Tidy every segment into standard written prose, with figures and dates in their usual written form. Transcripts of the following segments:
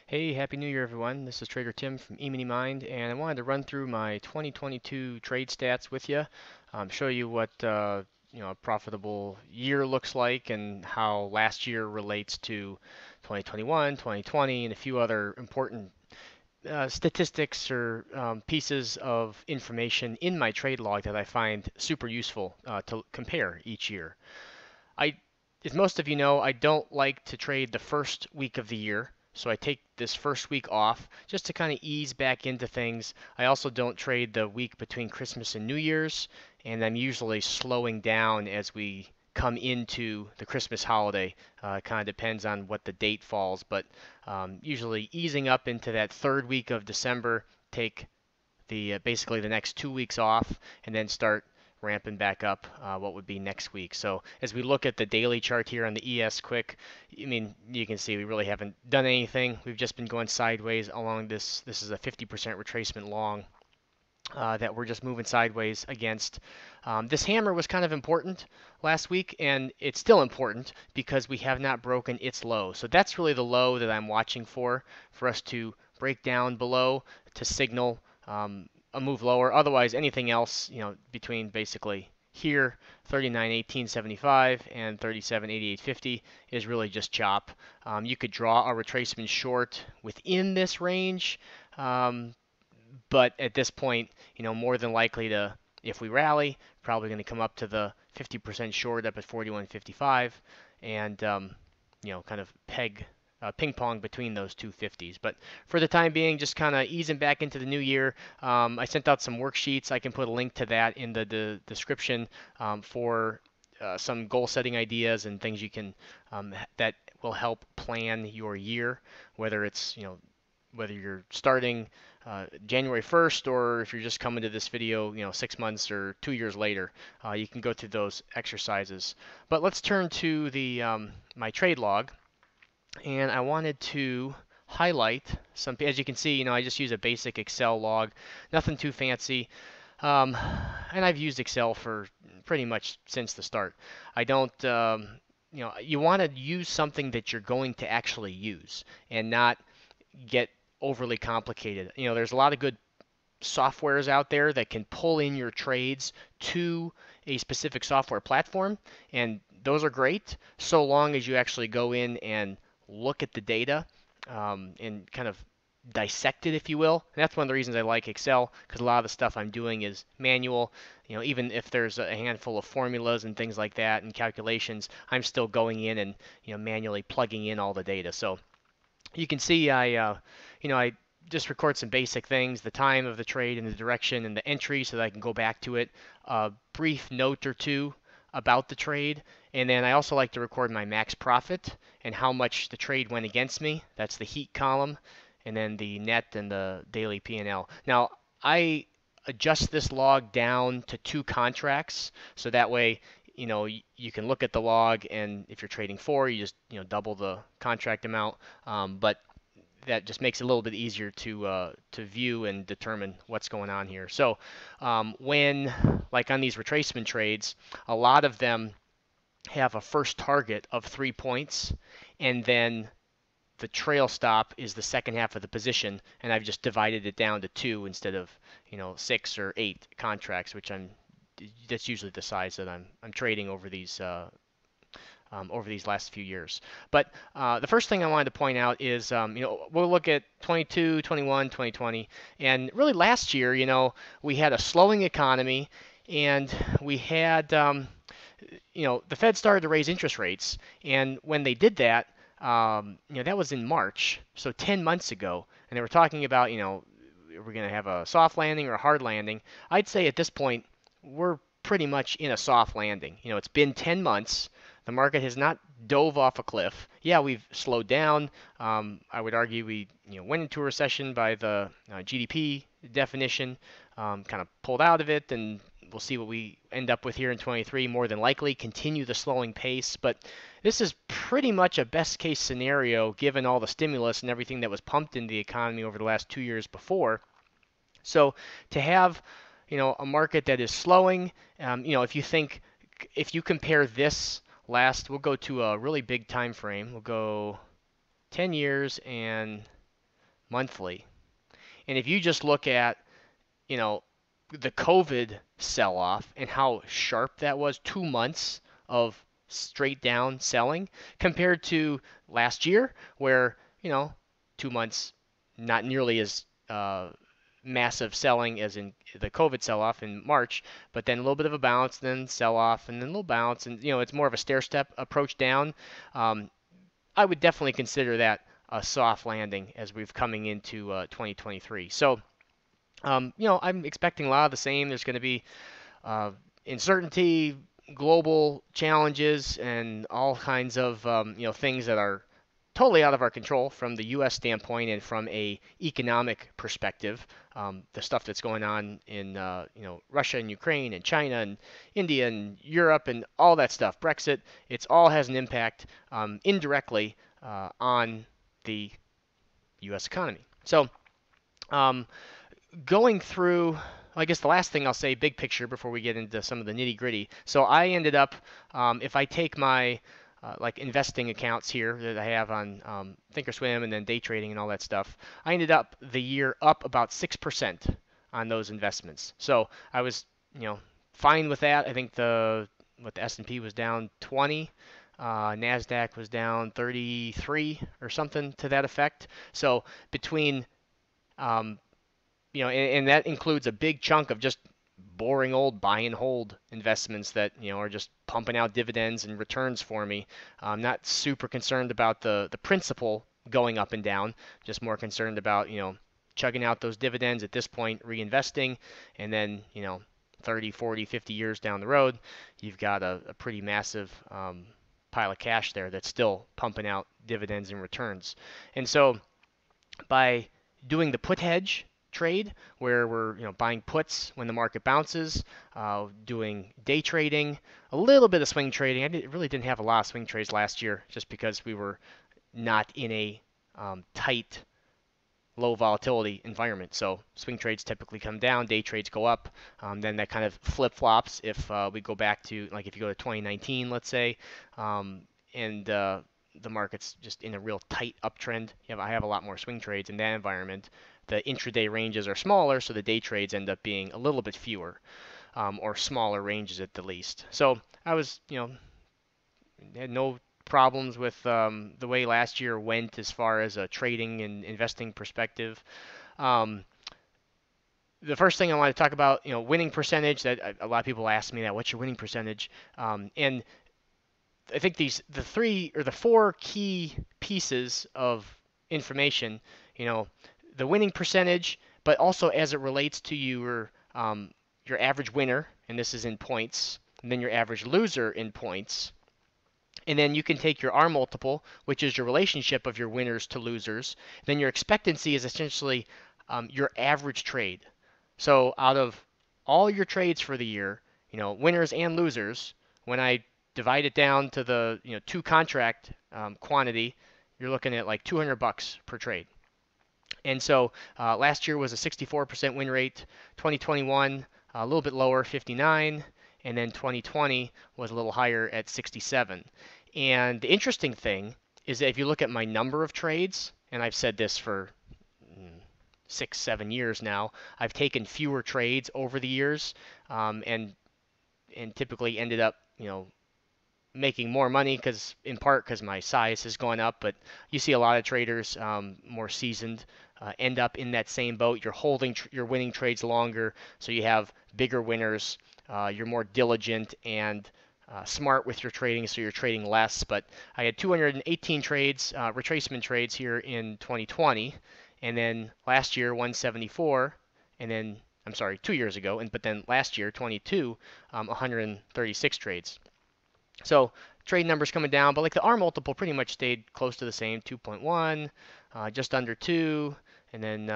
Hey, Happy New Year, everyone. This is Trader Tim from EminiMind, and I wanted to run through my 2022 trade stats with you, show you what a profitable year looks like and how last year relates to 2021, 2020, and a few other important statistics or pieces of information in my trade log that I find super useful to compare each year. I, as most of you know, I don't like to trade the first week of the year. So I take this first week off just to kind of ease back into things. I also don't trade the week between Christmas and New Year's, and I'm usually slowing down as we come into the Christmas holiday. Kind of depends on what the date falls, but usually easing up into that third week of December, take the basically the next 2 weeks off, and then start ramping back up what would be next week. So as we look at the daily chart here on the ES Quick, I mean, you can see we really haven't done anything. We've just been going sideways along this. This is a 50% retracement long that we're just moving sideways against. This hammer was kind of important last week, and it's still important because we have not broken its low. So that's really the low that I'm watching for us to break down below to signal a move lower. Otherwise, anything else, between basically here, 39.1875 and 37.8850 is really just chop. You could draw a retracement short within this range. But at this point, more than likely to, if we rally, probably going to come up to the 50% short up at 41.55 and, kind of ping pong between those two 50s. But for the time being, just kind of easing back into the new year. I sent out some worksheets. I can put a link to that in the description for some goal setting ideas and things you can that will help plan your year, whether it's whether you're starting January 1st or if you're just coming to this video, 6 months or 2 years later, you can go through those exercises. But let's turn to the my trade log, and I wanted to highlight some. As you can see, I just use a basic Excel log, nothing too fancy. Um, and I've used Excel for pretty much since the start. I don't, you want to use something that you're going to actually use and not get overly complicated. There's a lot of good softwares out there that can pull in your trades to a specific software platform, and those are great so long as you actually go in and look at the data and kind of dissect it, if you will. And that's one of the reasons I like Excel, because a lot of the stuff I'm doing is manual. Even if there's a handful of formulas and things like that and calculations, I'm still going in and manually plugging in all the data. So you can see I just record some basic things, the time of the trade and the direction and the entry so that I can go back to it, a brief note or two about the trade, and then I also like to record my max profit and how much the trade went against me. That's the heat column, and then the net and the daily P&L. Now, I adjust this log down to 2 contracts, so that way you can look at the log, and if you're trading 4, you just double the contract amount. But that just makes it a little bit easier to view and determine what's going on here. So when, like on these retracement trades, a lot of them have a first target of 3 points, and then the trail stop is the second half of the position, and I've just divided it down to 2 instead of 6 or 8 contracts, which that's usually the size that I'm trading over these last few years. But the first thing I wanted to point out is, we'll look at 22, 21, 2020, and really last year, we had a slowing economy, and we had, the Fed started to raise interest rates, and when they did that, that was in March, so 10 months ago, and they were talking about, we're going to have a soft landing or a hard landing. I'd say at this point, we're pretty much in a soft landing. It's been 10 months. The market has not dove off a cliff. Yeah, we've slowed down. I would argue we went into a recession by the GDP definition, kind of pulled out of it, and we'll see what we end up with here in 23. More than likely, continue the slowing pace. But this is pretty much a best case scenario given all the stimulus and everything that was pumped into the economy over the last 2 years before. So to have a market that is slowing, if you compare this we'll go to a really big time frame. We'll go 10 years and monthly. And if you just look at, you know, the COVID sell-off and how sharp that was, 2 months of straight down selling compared to last year, where, 2 months not nearly as massive selling as in the COVID sell-off in March, but then a little bit of a bounce, then sell-off, and then a little bounce, and it's more of a stair-step approach down. Um, I would definitely consider that a soft landing as we've coming into 2023. So, I'm expecting a lot of the same. There's going to be uh, uncertainty, global challenges, and all kinds of things that are totally out of our control from the U.S. standpoint and from a economic perspective. The stuff that's going on in Russia and Ukraine and China and India and Europe and all that stuff, Brexit, it's all has an impact indirectly on the U.S. economy. So um, going through, I guess the last thing I'll say, big picture, before we get into some of the nitty gritty. So I ended up, if I take my like investing accounts here that I have on Thinkorswim and then day trading and all that stuff, I ended up the year up about 6% on those investments. So I was, fine with that. I think the S&P was down 20. Nasdaq was down 33 or something to that effect. So between um, and that includes a big chunk of just boring old buy and hold investments that are just pumping out dividends and returns for me. I'm not super concerned about the principal going up and down, just more concerned about chugging out those dividends at this point, reinvesting, and then 30, 40, 50 years down the road, you've got a pretty massive pile of cash there that's still pumping out dividends and returns. And so by doing the put hedge trade, where we're buying puts when the market bounces, doing day trading, a little bit of swing trading. Really didn't have a lot of swing trades last year, just because we were not in a tight, low volatility environment. So swing trades typically come down, day trades go up. Then that kind of flip flops if we go back to, like, if you go to 2019, let's say, and the market's just in a real tight uptrend. I have a lot more swing trades in that environment. The intraday ranges are smaller, so the day trades end up being a little bit fewer, or smaller ranges at the least. So I was, had no problems with the way last year went as far as a trading and investing perspective. Um, the first thing I want to talk about, winning percentage. That a lot of people ask me that, what's your winning percentage? And I think the three or the four key pieces of information, the winning percentage, but also as it relates to your average winner, and this is in points, and then your average loser in points. And then you can take your R multiple, which is your relationship of your winners to losers. Then your expectancy is essentially your average trade. So out of all your trades for the year, winners and losers, when I divide it down to the two contract quantity, you're looking at like $200 per trade. And so last year was a 64% win rate. 2021 a little bit lower, 59, and then 2020 was a little higher at 67. And the interesting thing is that if you look at my number of trades, and I've said this for 6, 7 years now, I've taken fewer trades over the years, and typically ended up making more money in part because my size has gone up. But you see a lot of traders, more seasoned, end up in that same boat. You're holding you're winning trades longer, so you have bigger winners. You're more diligent and smart with your trading, so you're trading less. But I had 218 trades, retracement trades here in 2020, and then last year 174, and then I'm sorry, 2 years ago, but then last year 22, 136 trades. So trade numbers coming down, but like the R multiple pretty much stayed close to the same, 2.1, just under 2, and then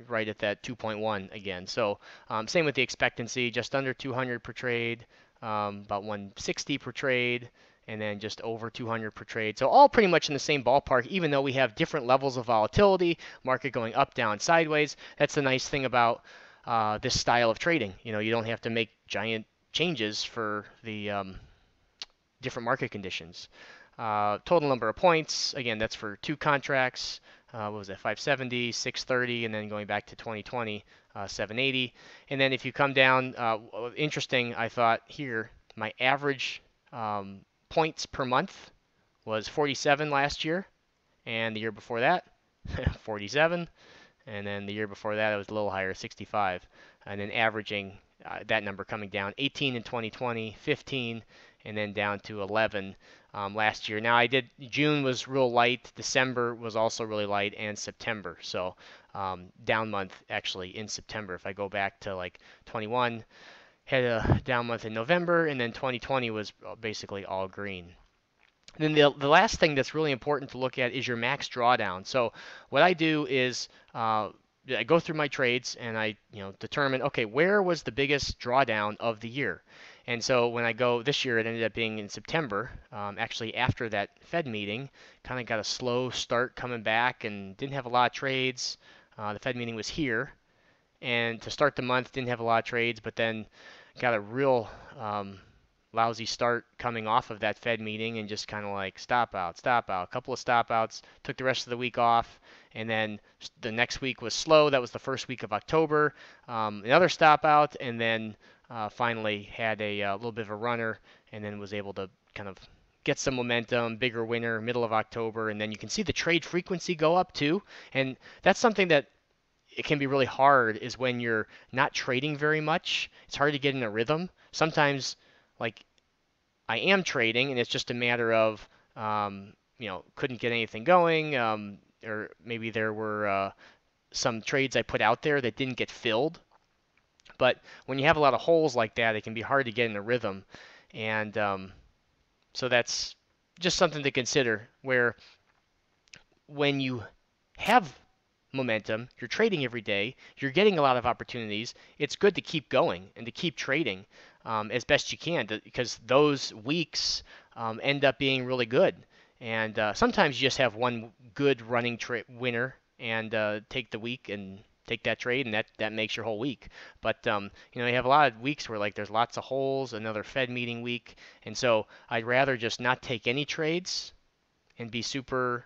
right at that 2.1 again. So same with the expectancy, just under 200 per trade, about 160 per trade, and then just over 200 per trade. So all pretty much in the same ballpark, even though we have different levels of volatility, market going up, down, sideways. That's the nice thing about this style of trading. You don't have to make giant changes for the different market conditions. Total number of points, again, that's for two contracts. what was it, 570, 630, and then going back to 2020, 780. And then if you come down, interesting, I thought here, my average points per month was 47 last year, and the year before that, 47, and then the year before that it was a little higher, 65, and then averaging that number coming down 18 in 2020, 15, and then down to 11 last year. Now I did June was real light, December was also really light, and September. So down month actually in September. If I go back to like 21, had a down month in November, and then 2020 was basically all green. Then the last thing that's really important to look at is your max drawdown. So what I do is I go through my trades and I determine, okay, where was the biggest drawdown of the year? And so when I go this year, it ended up being in September, actually after that Fed meeting. Kind of got a slow start coming back and didn't have a lot of trades. The Fed meeting was here, and to start the month didn't have a lot of trades, but then got a real lousy start coming off of that Fed meeting and just kind of like stop out, a couple of stop outs, took the rest of the week off, and then the next week was slow. That was the first week of October. Another stop out, and then finally had a little bit of a runner, and then was able to kind of get some momentum, bigger winner, middle of October, and then you can see the trade frequency go up too. And that's something that it can be really hard is when you're not trading very much. It's hard to get in a rhythm. Sometimes like I am trading, and it's just a matter of couldn't get anything going, or maybe there were some trades I put out there that didn't get filled. But when you have a lot of holes like that, it can be hard to get in a rhythm, and so that's just something to consider. Where when you have momentum, you're trading every day, you're getting a lot of opportunities, it's good to keep going and to keep trading as best you can because those weeks end up being really good. And sometimes you just have one good running winner and take the week and take that trade, and that makes your whole week. But you have a lot of weeks where like there's lots of holes, another Fed meeting week, and so I'd rather just not take any trades and be super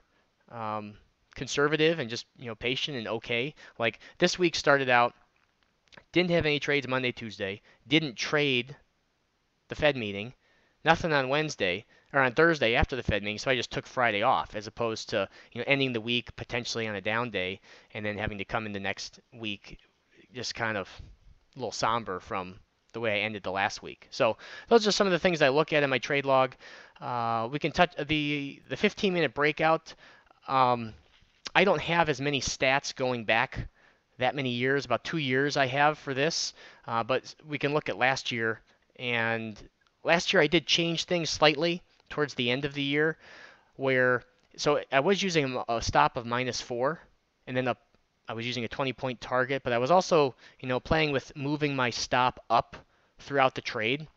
conservative and just patient and okay. Like this week started out, didn't have any trades Monday, Tuesday, didn't trade the Fed meeting, nothing on Wednesday or on Thursday after the Fed meeting, so I just took Friday off as opposed to ending the week potentially on a down day and then having to come in the next week just kind of a little somber from the way I ended the last week. So those are some of the things I look at in my trade log. We can touch the 15-minute breakout. I don't have as many stats going back that many years, about 2 years I have for this, but we can look at last year. And last year I did change things slightly towards the end of the year so I was using a stop of -4, and then I was using a 20-point target, but I was also, playing with moving my stop up throughout the trade.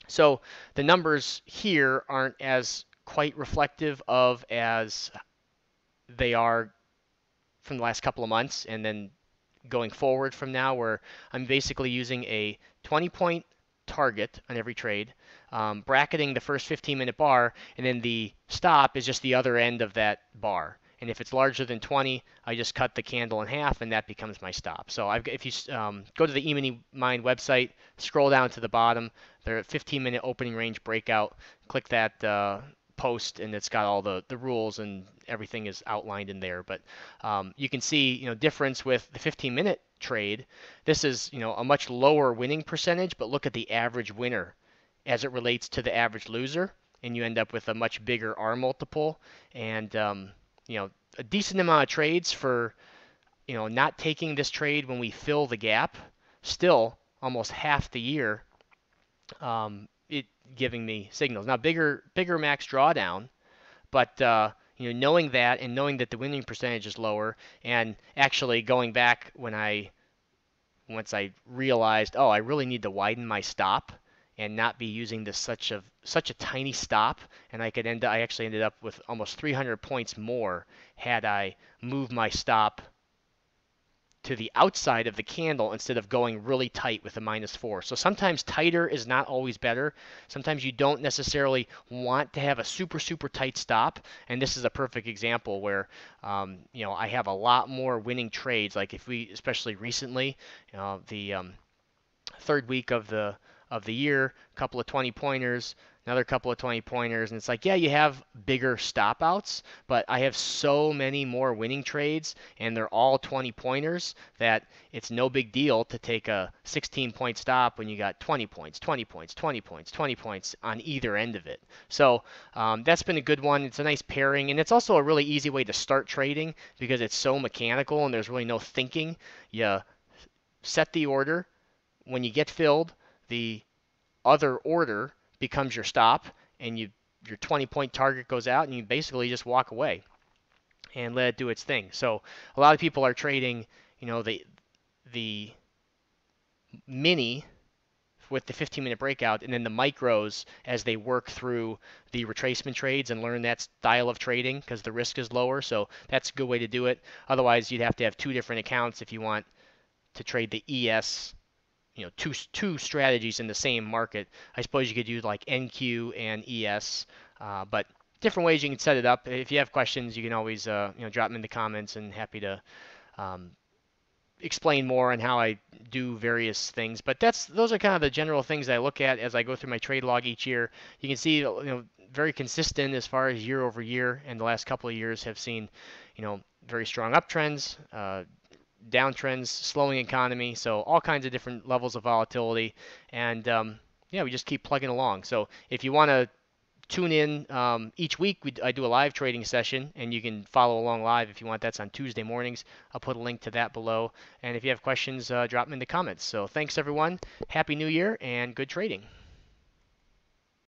So the numbers here aren't as quite reflective of as they are from the last couple of months and then going forward from now, where I'm basically using a 20-point target on every trade, bracketing the first 15-minute bar, and then the stop is just the other end of that bar. And if it's larger than 20, I just cut the candle in half, and that becomes my stop. So if you go to the EminiMind website, scroll down to the bottom, there are 15-minute opening range breakout, click that post, and it's got all the rules and everything is outlined in there. But you can see difference with the 15-minute trade. This is a much lower winning percentage, but look at the average winner as it relates to the average loser, and you end up with a much bigger R multiple and a decent amount of trades for not taking this trade when we fill the gap. Still almost half the year it giving me signals. Now bigger max drawdown, but knowing that and knowing that the winning percentage is lower, and actually going back once I realized, I really need to widen my stop and not be using this such a tiny stop, and I actually ended up with almost 300 points more had I moved my stop to the outside of the candle instead of going really tight with a -4. So sometimes tighter is not always better. Sometimes you don't necessarily want to have a super tight stop, and this is a perfect example where I have a lot more winning trades. Like if we, especially recently, the third week of the year, a couple of 20 pointers, another couple of 20 pointers, and it's like, yeah, you have bigger stop outs, but I have so many more winning trades, and they're all 20 pointers that it's no big deal to take a 16-point stop when you got 20 points, 20 points, 20 points, 20 points on either end of it. So that's been a good one. It's a nice pairing, and it's also a really easy way to start trading because it's so mechanical and there's really no thinking. You set the order. When you get filled, the other order becomes your stop, and your 20-point target goes out, and you basically just walk away and let it do its thing. So a lot of people are trading, the mini with the 15-minute breakout, and then the micros as they work through the retracement trades and learn that style of trading because the risk is lower. So that's a good way to do it. Otherwise, you'd have to have two different accounts if you want to trade the ES, two strategies in the same market. I suppose you could use like NQ and ES, but different ways you can set it up. If you have questions, you can always drop them in the comments, and happy to um, explain more on how I do various things. But those are kind of the general things I look at as I go through my trade log each year. You can see, very consistent as far as year over year, and the last couple of years have seen, very strong uptrends, downtrends, slowing economy, so all kinds of different levels of volatility, and yeah, we just keep plugging along. So if you want to tune in each week, I do a live trading session, and you can follow along live if you want. That's on Tuesday mornings. I'll put a link to that below, and if you have questions, drop them in the comments. So thanks everyone, happy new year, and good trading.